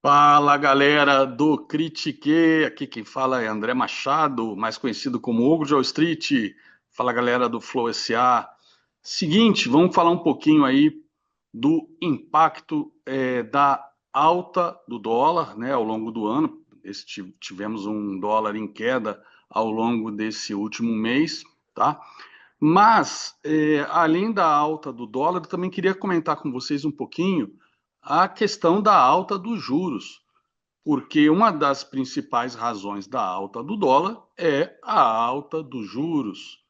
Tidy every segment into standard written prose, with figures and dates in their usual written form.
Fala galera do Critique, aqui quem fala é André Machado, mais conhecido como Hugo de Wall Street. Fala galera do Flow SA. Seguinte, vamos falar um pouquinho aí do impacto da alta do dólar, né, ao longo do ano. Tivemos um dólar em queda ao longo desse último mês, tá? Mas, além da alta do dólar, eu também queria comentar com vocês um pouquinho a questão da alta dos juros, porque uma das principais razões da alta do dólar é a alta dos juros.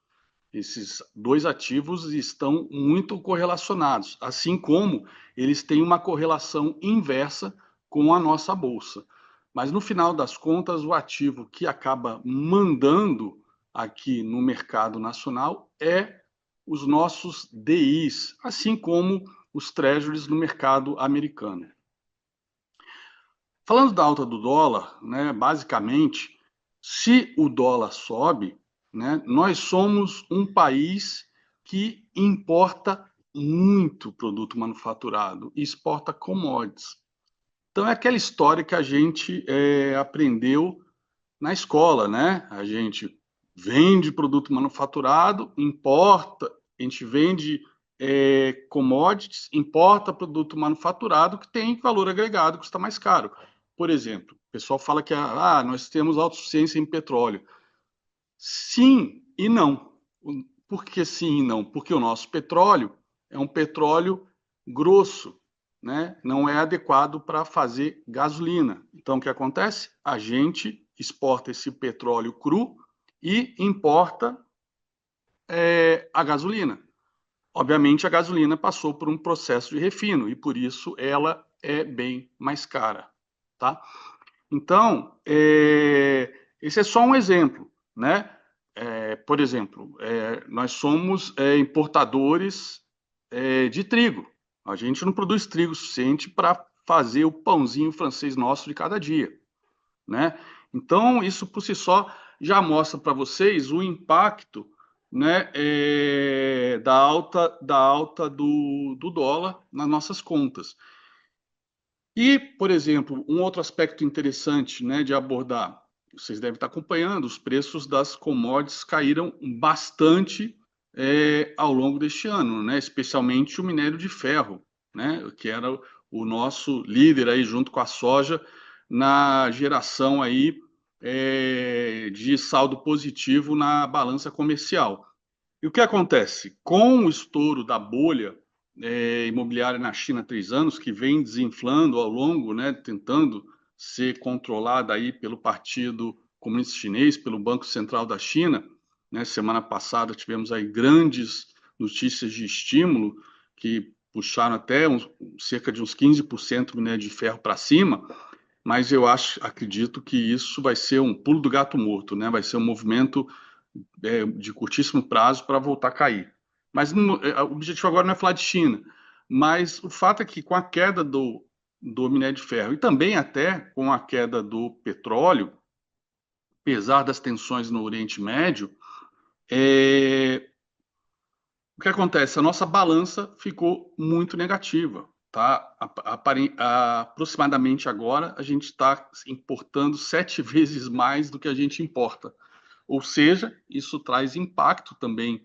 Esses dois ativos estão muito correlacionados, assim como eles têm uma correlação inversa com a nossa bolsa. Mas no final das contas, o ativo que acaba mandando aqui no mercado nacional é os nossos DIs, assim como os treasuries no mercado americano. Falando da alta do dólar, né, basicamente, se o dólar sobe, né, nós somos um país que importa muito produto manufaturado e exporta commodities. Então é aquela história que a gente aprendeu na escola, né? A gente vende produto manufaturado, importa, a gente vende commodities, importa produto manufaturado que tem valor agregado, custa mais caro. Por exemplo, o pessoal fala que nós temos autossuficiência em petróleo. Sim e não. Por que sim e não? Porque o nosso petróleo é um petróleo grosso, né? Não é adequado para fazer gasolina. Então, o que acontece? A gente exporta esse petróleo cru e importa a gasolina. Obviamente, a gasolina passou por um processo de refino e, por isso, ela é bem mais cara, tá? Então, esse é só um exemplo, né? Por exemplo, nós somos importadores de trigo. A gente não produz trigo suficiente para fazer o pãozinho francês nosso de cada dia, né? Então, isso por si só já mostra para vocês o impacto, né, da alta do dólar nas nossas contas. E, por exemplo, um outro aspecto interessante, né, de abordar, vocês devem estar acompanhando, os preços das commodities caíram bastante ao longo deste ano, né, especialmente o minério de ferro, né, que era o nosso líder aí junto com a soja na geração aí de saldo positivo na balança comercial. E o que acontece? Com o estouro da bolha imobiliária na China há 3 anos, que vem desinflando ao longo, né, tentando ser controlada aí pelo Partido Comunista Chinês, pelo Banco Central da China, né, semana passada tivemos aí grandes notícias de estímulo que puxaram até cerca de uns 15% do minério de ferro para cima, mas eu acredito que isso vai ser um pulo do gato morto, né? Vai ser um movimento de curtíssimo prazo para voltar a cair. Mas o objetivo agora não é falar de China, mas o fato é que com a queda do minério de ferro e também até com a queda do petróleo, apesar das tensões no Oriente Médio, o que acontece? A nossa balança ficou muito negativa. Tá? Aproximadamente agora a gente está importando 7 vezes mais do que a gente importa. Ou seja, isso traz impacto também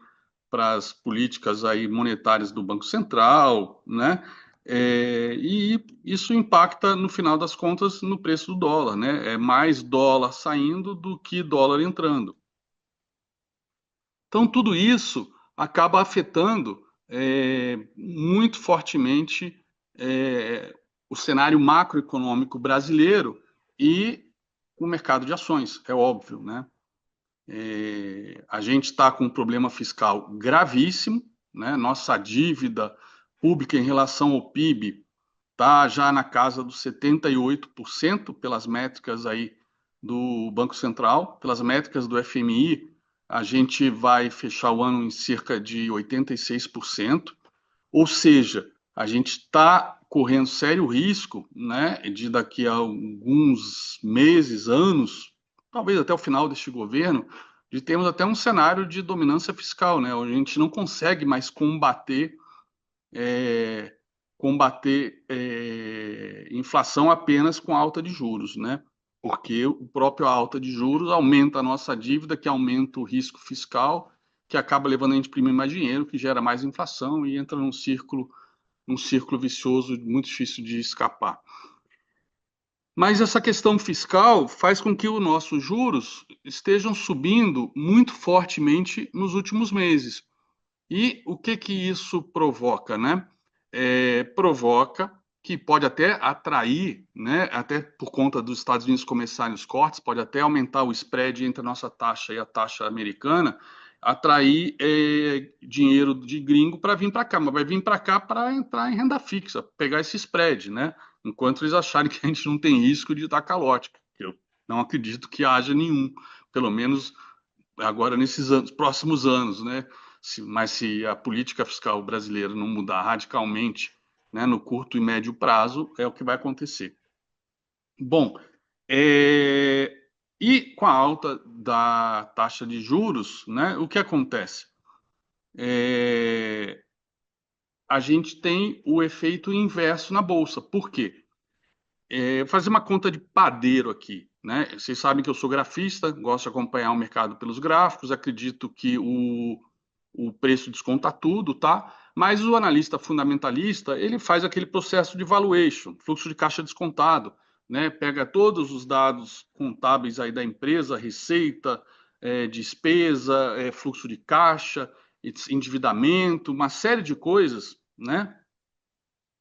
para as políticas aí monetárias do Banco Central, né? E isso impacta, no final das contas, no preço do dólar, né? É mais dólar saindo do que dólar entrando. Então, tudo isso acaba afetando muito fortemente é, o cenário macroeconômico brasileiro e o mercado de ações, é óbvio, né? A gente está com um problema fiscal gravíssimo, né? Nossa dívida pública em relação ao PIB está já na casa dos 78% pelas métricas aí do Banco Central, pelas métricas do FMI, a gente vai fechar o ano em cerca de 86%, ou seja, a gente está correndo sério risco, né, de daqui a alguns meses, anos, talvez até o final deste governo, de termos até um cenário de dominância fiscal, né, onde a gente não consegue mais combater combater inflação apenas com alta de juros, né? Porque o próprio alta de juros aumenta a nossa dívida, que aumenta o risco fiscal, que acaba levando a gente a imprimir mais dinheiro, que gera mais inflação e entra num círculo vicioso muito difícil de escapar. Mas essa questão fiscal faz com que os nossos juros estejam subindo muito fortemente nos últimos meses. E o que que isso provoca, né? Provoca que pode até atrair, né? Até por conta dos Estados Unidos começarem os cortes, pode até aumentar o spread entre a nossa taxa e a taxa americana, atrair dinheiro de gringo para vir para cá, mas vai vir para cá para entrar em renda fixa, pegar esse spread, né? Enquanto eles acharem que a gente não tem risco de dar calote, que eu não acredito que haja nenhum, pelo menos agora nesses próximos anos, né? Mas se a política fiscal brasileira não mudar radicalmente, né, no curto e médio prazo, é o que vai acontecer. Bom, e com a alta da taxa de juros, né, o que acontece? A gente tem o efeito inverso na bolsa. Por quê? Fazer uma conta de padeiro aqui, né? Vocês sabem que eu sou grafista, gosto de acompanhar o mercado pelos gráficos, acredito que o preço desconta tudo, tá? Mas o analista fundamentalista, ele faz aquele processo de valuation, fluxo de caixa descontado, né? Pega todos os dados contábeis aí da empresa, receita, despesa, fluxo de caixa, endividamento, uma série de coisas, né?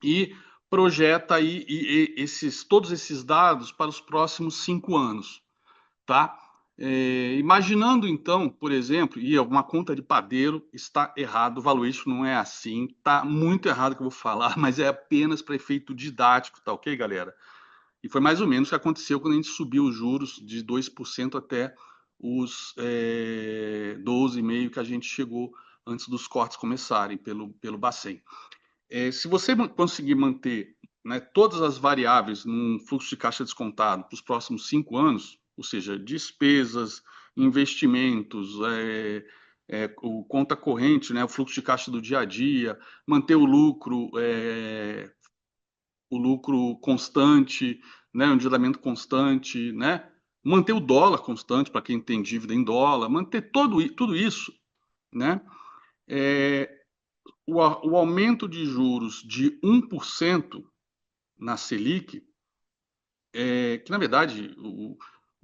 E projeta aí todos esses dados para os próximos 5 anos, tá? Imaginando então, por exemplo, e uma conta de padeiro está errado, o valuation não é assim, tá muito errado o que eu vou falar, mas é apenas para efeito didático, tá ok, galera? E foi mais ou menos o que aconteceu quando a gente subiu os juros de 2% até os 12,5% que a gente chegou antes dos cortes começarem pelo Bacen. Se você conseguir manter, né, todas as variáveis num fluxo de caixa descontado para os próximos 5 anos, ou seja, despesas, investimentos, o conta corrente, né, o fluxo de caixa do dia a dia, manter o lucro constante, né, o endividamento constante, né, manter o dólar constante para quem tem dívida em dólar, manter tudo isso, né, o aumento de juros de 1% na Selic, que na verdade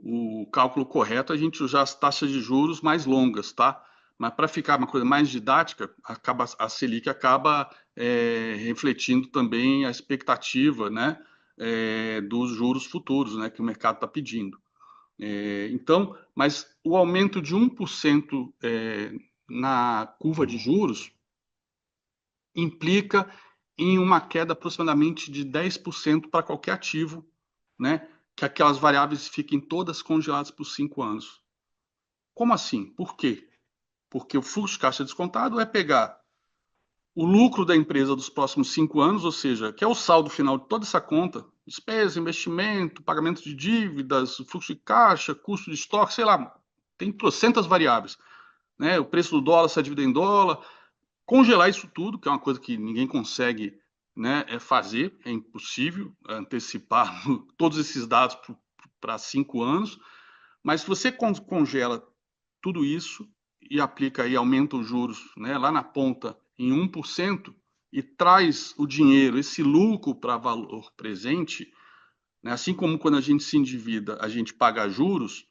o cálculo correto é a gente usar as taxas de juros mais longas, tá? Mas para ficar uma coisa mais didática, a Selic acaba refletindo também a expectativa, né, dos juros futuros, né, que o mercado está pedindo. Então, mas o aumento de 1% na curva de juros implica em uma queda aproximadamente de 10% para qualquer ativo, né? Que aquelas variáveis fiquem todas congeladas por 5 anos. Como assim? Por quê? Porque o fluxo de caixa descontado é pegar o lucro da empresa dos próximos 5 anos, ou seja, que é o saldo final de toda essa conta, despesa, investimento, pagamento de dívidas, fluxo de caixa, custo de estoque, sei lá, tem trocentas variáveis, né? O preço do dólar, se a dívida é em dólar, congelar isso tudo, que é uma coisa que ninguém consegue, né, fazer, é impossível antecipar todos esses dados para 5 anos, mas se você congela tudo isso e aplica aí, aumenta os juros, né, lá na ponta em 1% e traz o dinheiro, esse lucro para valor presente, né, assim como quando a gente se endivida, a gente paga juros,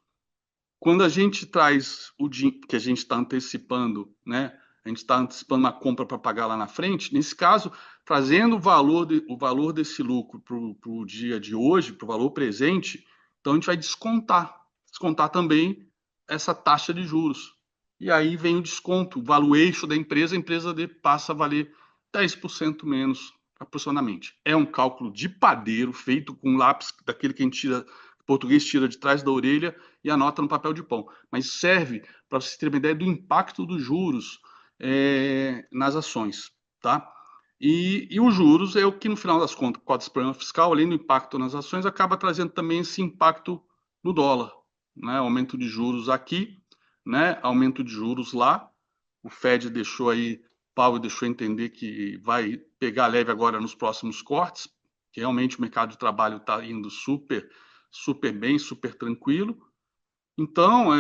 quando a gente traz o dinheiro que a gente está antecipando, né? A gente está antecipando uma compra para pagar lá na frente. Nesse caso, trazendo o valor desse lucro para o dia de hoje, para o valor presente, então a gente vai descontar também essa taxa de juros. E aí vem o desconto, o valuation da empresa, a empresa passa a valer 10% menos aproximadamente. É um cálculo de padeiro feito com lápis daquele que a gente tira, português tira de trás da orelha e anota no papel de pão. Mas serve para você ter uma ideia do impacto dos juros nas ações, tá? E os juros é o que, no final das contas, com o problema fiscal, além do impacto nas ações, acaba trazendo também esse impacto no dólar, né? Aumento de juros aqui, né? Aumento de juros lá. O Fed deixou aí Powell deixou entender que vai pegar leve agora nos próximos cortes, que realmente o mercado de trabalho está indo super, super bem, super tranquilo. Então,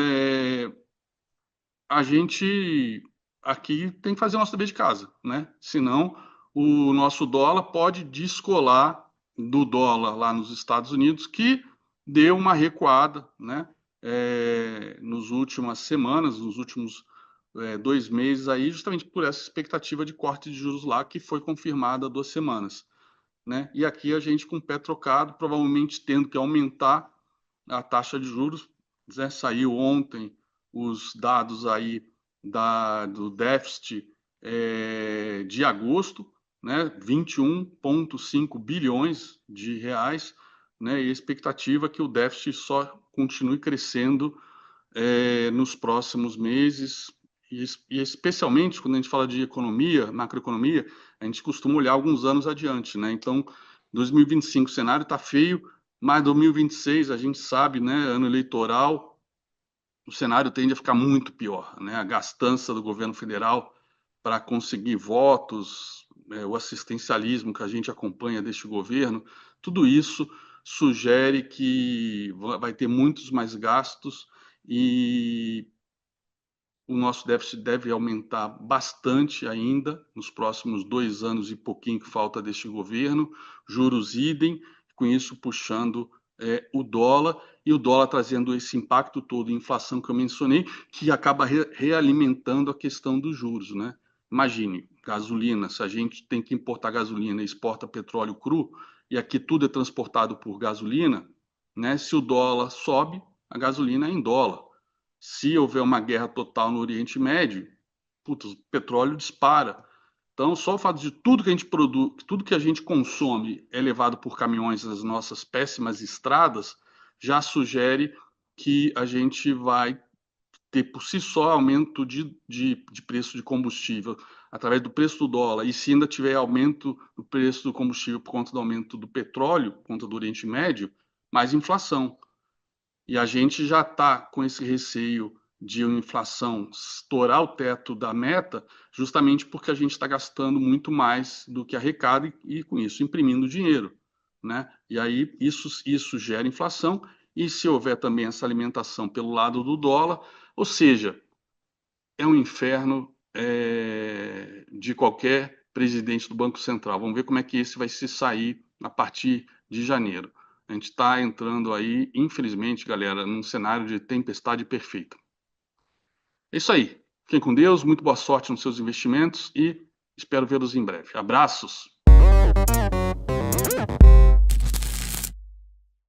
a gente aqui tem que fazer o nosso dever de casa, né? Senão o nosso dólar pode descolar do dólar lá nos Estados Unidos, que deu uma recuada, né? Nos últimas semanas, nos últimos 2 meses aí, justamente por essa expectativa de corte de juros lá, que foi confirmada há 2 semanas, né? E aqui a gente com o pé trocado, provavelmente tendo que aumentar a taxa de juros, né? Saiu ontem os dados aí do déficit de agosto, né? 21,5 bilhões de reais, né? E a expectativa é que o déficit só continue crescendo nos próximos meses, e especialmente quando a gente fala de economia, macroeconomia, a gente costuma olhar alguns anos adiante, né? Então, 2025 o cenário está feio, mas 2026 a gente sabe, né? Ano eleitoral, o cenário tende a ficar muito pior, né? A gastança do governo federal para conseguir votos, o assistencialismo que a gente acompanha deste governo, tudo isso sugere que vai ter muitos mais gastos e o nosso déficit deve aumentar bastante ainda nos próximos 2 anos e pouquinho que falta deste governo, juros idem, com isso puxando o dólar, e o dólar trazendo esse impacto todo, inflação que eu mencionei, que acaba realimentando a questão dos juros, né? Imagine, gasolina, se a gente tem que importar gasolina e exporta petróleo cru, e aqui tudo é transportado por gasolina, né? Se o dólar sobe, a gasolina é em dólar. Se houver uma guerra total no Oriente Médio, putz, o petróleo dispara. Então, só o fato de tudo que a gente produz, tudo que a gente consome é levado por caminhões nas nossas péssimas estradas, já que a gente vai ter por si só aumento de preço de combustível através do preço do dólar, e se ainda tiver aumento do preço do combustível por conta do aumento do petróleo, por conta do Oriente Médio, mais inflação. E a gente já está com esse receio de uma inflação estourar o teto da meta, justamente porque a gente está gastando muito mais do que arrecada e com isso imprimindo dinheiro, né? E aí isso gera inflação, e se houver também essa alimentação pelo lado do dólar, ou seja, é um inferno de qualquer presidente do Banco Central. Vamos ver como é que esse vai se sair a partir de janeiro. A gente está entrando aí, infelizmente, galera, num cenário de tempestade perfeita. É isso aí. Fiquem com Deus, muito boa sorte nos seus investimentos e espero vê-los em breve. Abraços!